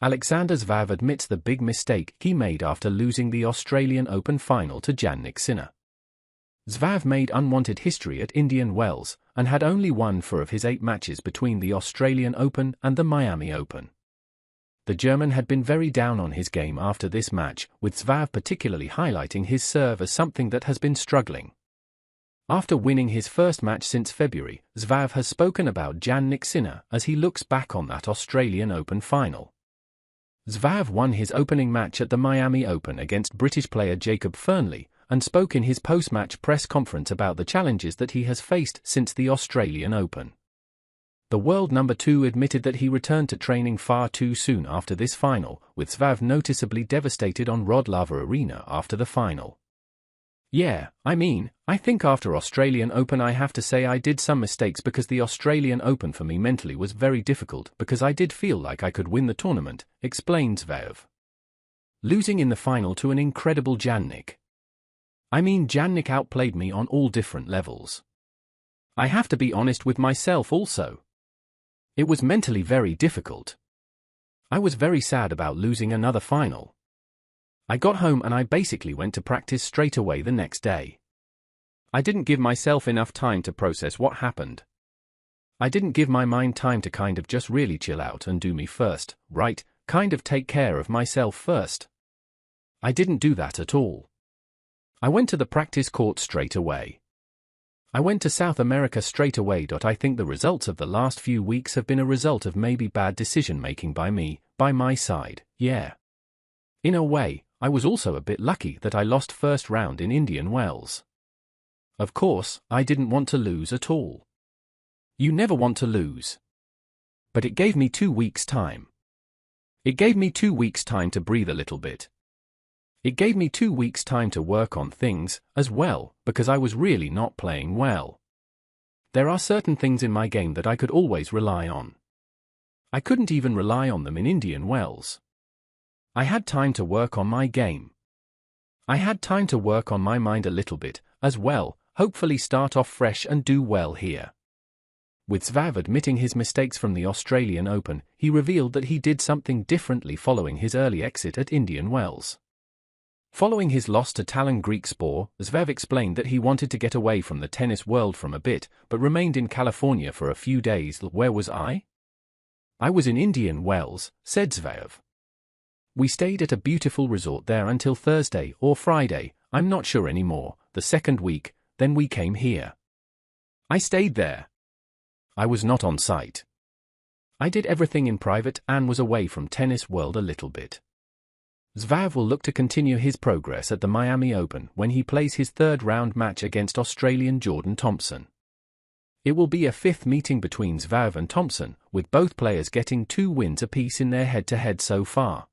Alexander Zverev admits the big mistake he made after losing the Australian Open final to Jannik Sinner. Zverev made unwanted history at Indian Wells, and had only won 4 of his 8 matches between the Australian Open and the Miami Open. The German had been very down on his game after this match, with Zverev particularly highlighting his serve as something that has been struggling. After winning his first match since February, Zverev has spoken about Jannik Sinner as he looks back on that Australian Open final. Zverev won his opening match at the Miami Open against British player Jacob Fernley, and spoke in his post-match press conference about the challenges that he has faced since the Australian Open. The world number 2 admitted that he returned to training far too soon after this final, with Zverev noticeably devastated on Rod Laver Arena after the final. "Yeah, I think after Australian Open I have to say I did some mistakes because the Australian Open for me mentally was very difficult because I did feel like I could win the tournament," explained Zverev. Losing in the final to an incredible Jannik. Jannik outplayed me on all different levels. I have to be honest with myself also. It was mentally very difficult. I was very sad about losing another final. I got home and I basically went to practice straight away the next day. I didn't give myself enough time to process what happened. I didn't give my mind time to kind of just really chill out and do me first, right, kind of take care of myself first. I didn't do that at all. I went to the practice court straight away. I went to South America straight away. I think the results of the last few weeks have been a result of maybe bad decision-making by me, by my side, yeah. In a way, I was also a bit lucky that I lost first round in Indian Wells. Of course, I didn't want to lose at all. You never want to lose. But it gave me 2 weeks' time. It gave me 2 weeks' time to breathe a little bit. It gave me 2 weeks' time to work on things, as well, because I was really not playing well. There are certain things in my game that I could always rely on. I couldn't even rely on them in Indian Wells. I had time to work on my game. I had time to work on my mind a little bit, as well, hopefully start off fresh and do well here. With Zverev admitting his mistakes from the Australian Open, he revealed that he did something differently following his early exit at Indian Wells. Following his loss to Talon Griekspoor, Zverev explained that he wanted to get away from the tennis world from a bit, but remained in California for a few days. "Where was I? I was in Indian Wells," said Zverev. "We stayed at a beautiful resort there until Thursday or Friday, I'm not sure anymore, the second week, then we came here. I stayed there. I was not on site. I did everything in private and was away from tennis world a little bit." Zverev will look to continue his progress at the Miami Open when he plays his 3rd round match against Australian Jordan Thompson. It will be a 5th meeting between Zverev and Thompson, with both players getting 2 wins apiece in their head-to-head so far.